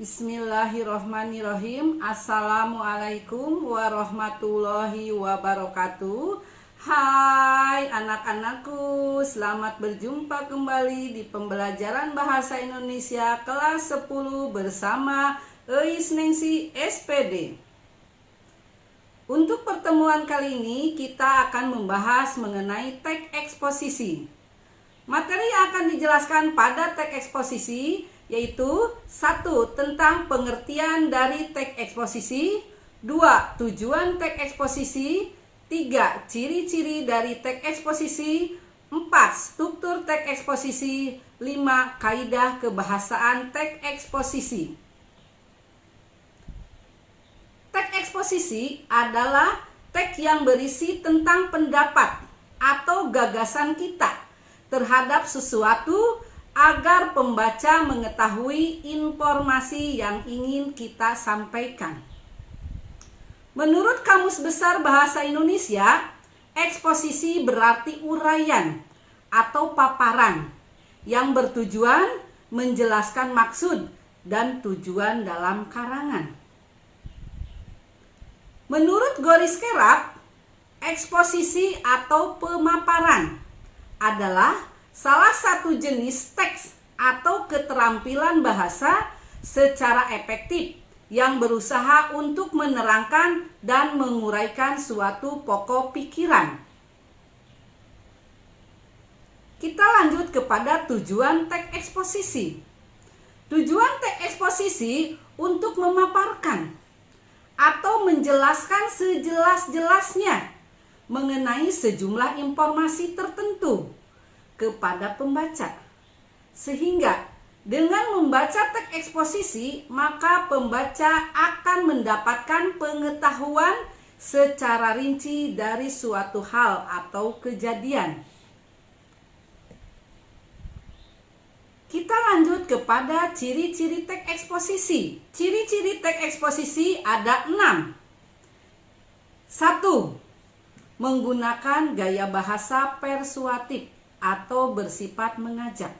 Bismillahirrohmanirrohim. Assalamualaikum warahmatullahi wabarakatuh. Hai anak-anakku, selamat berjumpa kembali di pembelajaran Bahasa Indonesia kelas 10 bersama Eis Nengsi SPD. Untuk pertemuan kali ini kita akan membahas mengenai teks eksposisi. Materi yang akan dijelaskan pada teks eksposisi yaitu 1. Tentang pengertian dari teks eksposisi, 2. Tujuan teks eksposisi, 3. Ciri-ciri dari teks eksposisi, 4. Struktur teks eksposisi, 5. Kaidah kebahasaan teks eksposisi. Teks eksposisi adalah teks yang berisi tentang pendapat atau gagasan kita terhadap sesuatu agar pembaca mengetahui informasi yang ingin kita sampaikan. Menurut Kamus Besar Bahasa Indonesia, eksposisi berarti uraian atau paparan yang bertujuan menjelaskan maksud dan tujuan dalam karangan. Menurut Goris Kerap, eksposisi atau pemaparan adalah salah satu jenis teks atau keterampilan bahasa secara efektif yang berusaha untuk menerangkan dan menguraikan suatu pokok pikiran. Kita lanjut kepada tujuan teks eksposisi. Tujuan teks eksposisi untuk memaparkan atau menjelaskan sejelas-jelasnya mengenai sejumlah informasi tertentu kepada pembaca, sehingga dengan membaca teks eksposisi maka pembaca akan mendapatkan pengetahuan secara rinci dari suatu hal atau kejadian. Kita lanjut kepada ciri-ciri teks eksposisi. Ciri-ciri teks eksposisi ada 6. 1. Menggunakan gaya bahasa persuatif atau bersifat mengajak.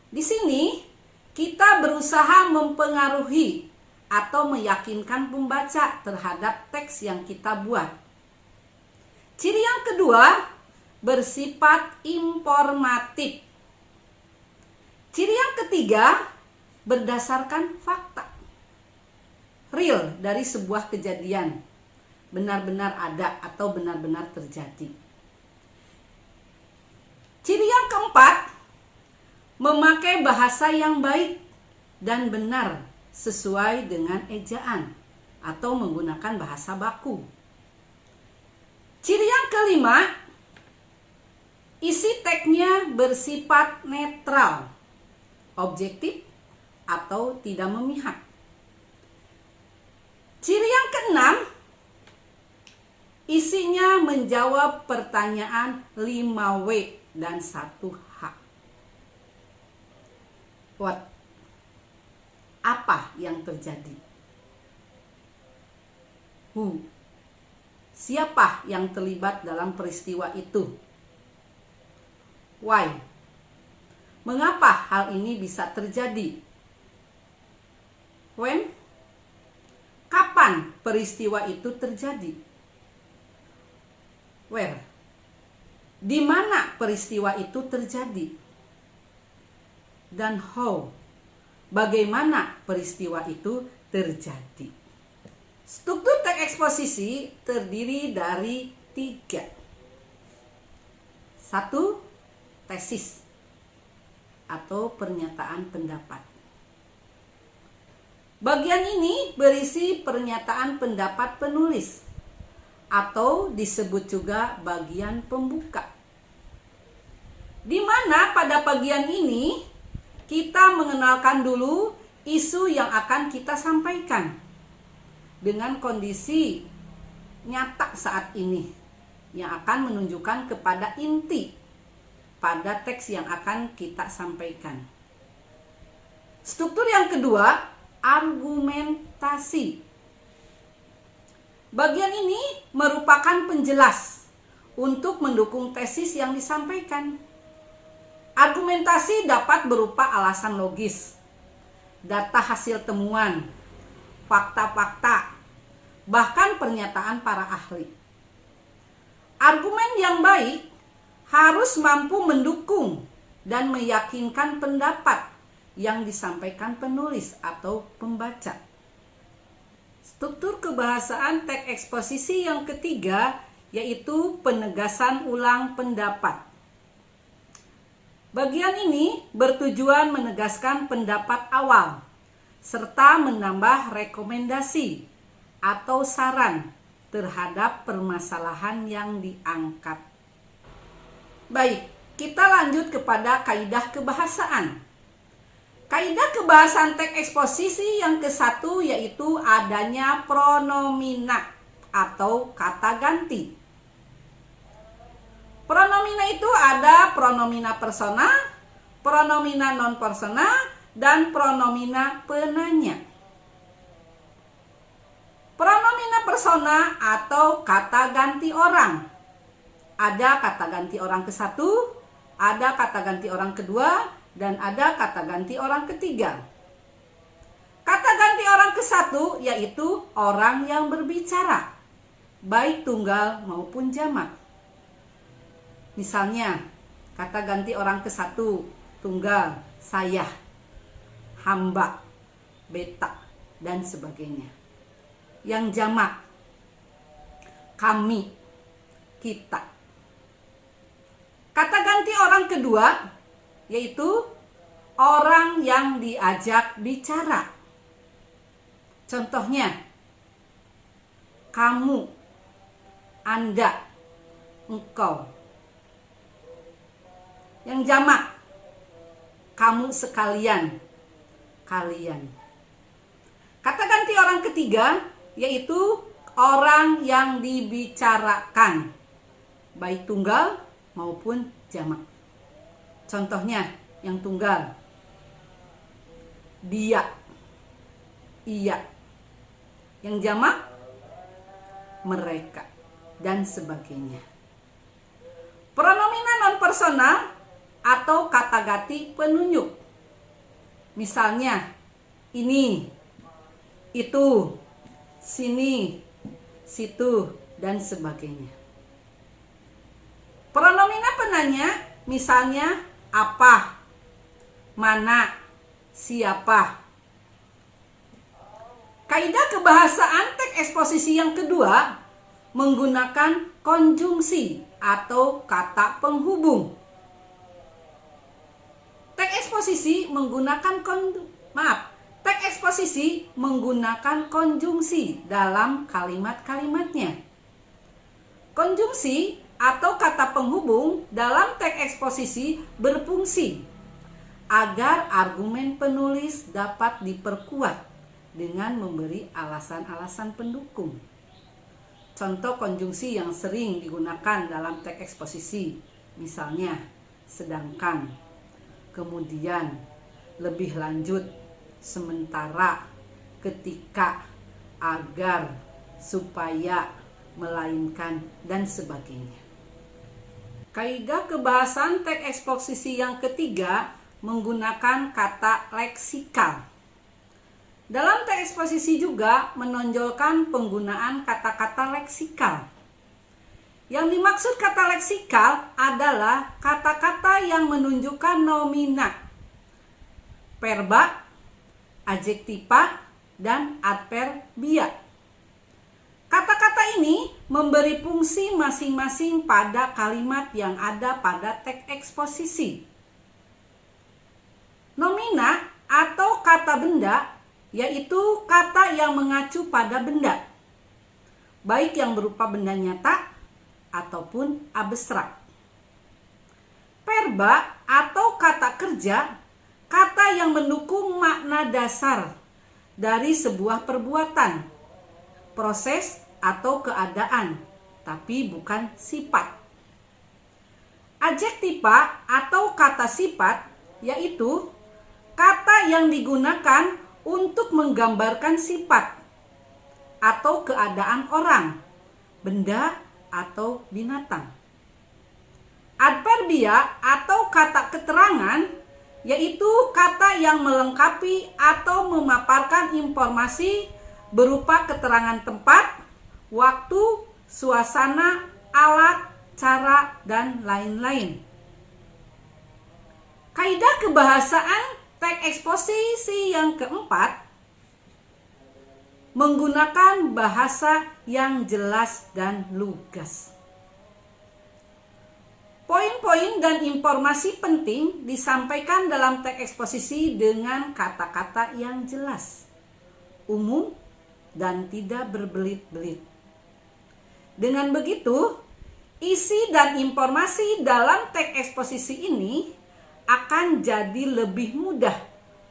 Di sini kita berusaha mempengaruhi atau meyakinkan pembaca terhadap teks yang kita buat. Ciri yang kedua, bersifat informatif. Ciri yang ketiga, berdasarkan fakta real dari sebuah kejadian, benar-benar ada atau benar-benar terjadi. Ciri yang keempat, memakai bahasa yang baik dan benar sesuai dengan ejaan atau menggunakan bahasa baku. Ciri yang kelima, isi teksnya bersifat netral, objektif atau tidak memihak. Ciri yang keenam, isinya menjawab pertanyaan 5W dan 1H. What? Apa yang terjadi? Who? Siapa yang terlibat dalam peristiwa itu? Why? Mengapa hal ini bisa terjadi? When? Kapan peristiwa itu terjadi? Where? Di mana peristiwa itu terjadi? Dan how? Bagaimana peristiwa itu terjadi? Struktur teks eksposisi terdiri dari 3. 1. Tesis atau pernyataan pendapat. Bagian ini berisi pernyataan pendapat penulis atau disebut juga bagian pembuka, di mana pada bagian ini kita mengenalkan dulu isu yang akan kita sampaikan dengan kondisi nyata saat ini yang akan menunjukkan kepada inti pada teks yang akan kita sampaikan. Struktur yang kedua, argumentasi. Bagian ini merupakan penjelas untuk mendukung tesis yang disampaikan. Argumentasi dapat berupa alasan logis data hasil temuan, fakta-fakta, bahkan pernyataan para ahli. Argumen yang baik harus mampu mendukung dan meyakinkan pendapat yang disampaikan penulis atau pembaca. Struktur kebahasaan teks eksposisi yang ketiga yaitu penegasan ulang pendapat. Bagian ini bertujuan menegaskan pendapat awal serta menambah rekomendasi atau saran terhadap permasalahan yang diangkat. Baik, kita lanjut kepada kaidah kebahasaan. Kaidah kebahasaan teks eksposisi yang ke-1 yaitu adanya pronomina atau kata ganti. Pronomina itu ada pronomina persona, pronomina non persona, dan pronomina penanya. Pronomina persona atau kata ganti orang. Ada kata ganti orang ke-1, ada kata ganti orang kedua, dan ada kata ganti orang ketiga. Kata ganti orang ke-1 yaitu orang yang berbicara, baik tunggal maupun jamak. Misalnya, kata ganti orang ke-1 tunggal, saya, hamba, beta, dan sebagainya. Yang jamak, kami, kita. Kata ganti orang kedua yaitu orang yang diajak bicara. Contohnya, kamu, Anda, engkau. Yang jamak, kamu sekalian, kalian. Kata ganti orang ketiga yaitu orang yang dibicarakan, baik tunggal maupun jamak. Contohnya, yang tunggal, dia, ia. Yang jamak, mereka, dan sebagainya. Pronomina non personal atau kata ganti penunjuk. Misalnya, ini, itu, sini, situ, dan sebagainya. Pronomina penanya, misalnya, apa, mana, siapa. Kaidah kebahasaan teks eksposisi yang kedua menggunakan konjungsi atau kata penghubung. Teks eksposisi menggunakan konjungsi dalam kalimat-kalimatnya. Konjungsi atau kata penghubung dalam teks eksposisi berfungsi agar argumen penulis dapat diperkuat dengan memberi alasan-alasan pendukung. Contoh konjungsi yang sering digunakan dalam teks eksposisi, misalnya sedangkan, kemudian, lebih lanjut, sementara, ketika, agar, supaya, melainkan, dan sebagainya. Kaidah kebahasaan teks eksposisi yang ketiga menggunakan kata leksikal. Dalam teks eksposisi juga menonjolkan penggunaan kata-kata leksikal. Yang dimaksud kata leksikal adalah kata-kata yang menunjukkan nomina, verba, adjektiva, dan adverbia. Kata-kata ini memberi fungsi masing-masing pada kalimat yang ada pada teks eksposisi. Nomina atau kata benda yaitu kata yang mengacu pada benda, baik yang berupa benda nyata ataupun abstrak. Verba atau kata kerja, kata yang mendukung makna dasar dari sebuah perbuatan, proses atau keadaan, tapi bukan sifat. Adjektiva atau kata sifat yaitu kata yang digunakan untuk menggambarkan sifat atau keadaan orang, benda, atau binatang. Adverbia atau kata keterangan yaitu kata yang melengkapi atau memaparkan informasi berupa keterangan tempat, waktu, suasana, alat, cara, dan lain-lain. Kaidah kebahasaan teks eksposisi yang keempat, menggunakan bahasa yang jelas dan lugas. Poin-poin dan informasi penting disampaikan dalam teks eksposisi dengan kata-kata yang jelas, umum, dan tidak berbelit-belit. Dengan begitu, isi dan informasi dalam teks eksposisi ini akan jadi lebih mudah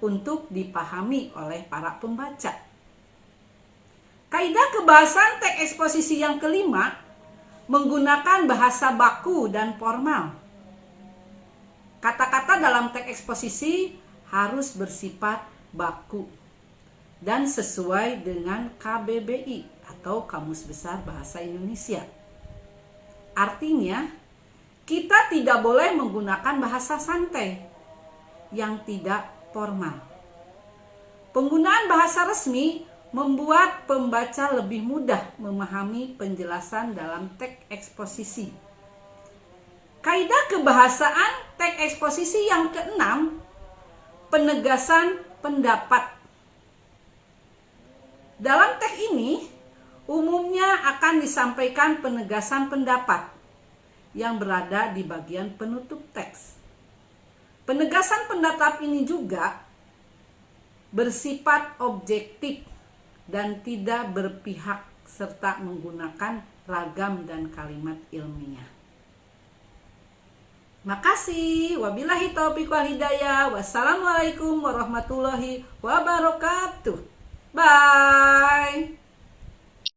untuk dipahami oleh para pembaca. Kaidah kebahasaan teks eksposisi yang kelima, menggunakan bahasa baku dan formal. Kata-kata dalam teks eksposisi harus bersifat baku dan sesuai dengan KBBI atau Kamus Besar Bahasa Indonesia. Artinya, kita tidak boleh menggunakan bahasa santai yang tidak formal. Penggunaan bahasa resmi membuat pembaca lebih mudah memahami penjelasan dalam teks eksposisi. Kaidah kebahasaan teks eksposisi yang keenam, penegasan pendapat. Dalam teks ini, umumnya akan disampaikan penegasan pendapat yang berada di bagian penutup teks. Penegasan pendapat ini juga bersifat objektif dan tidak berpihak serta menggunakan ragam dan kalimat ilmiah. Makasih. Wabillahi taufiq wal hidayah. Wassalamualaikum warahmatullahi wabarakatuh. Bye.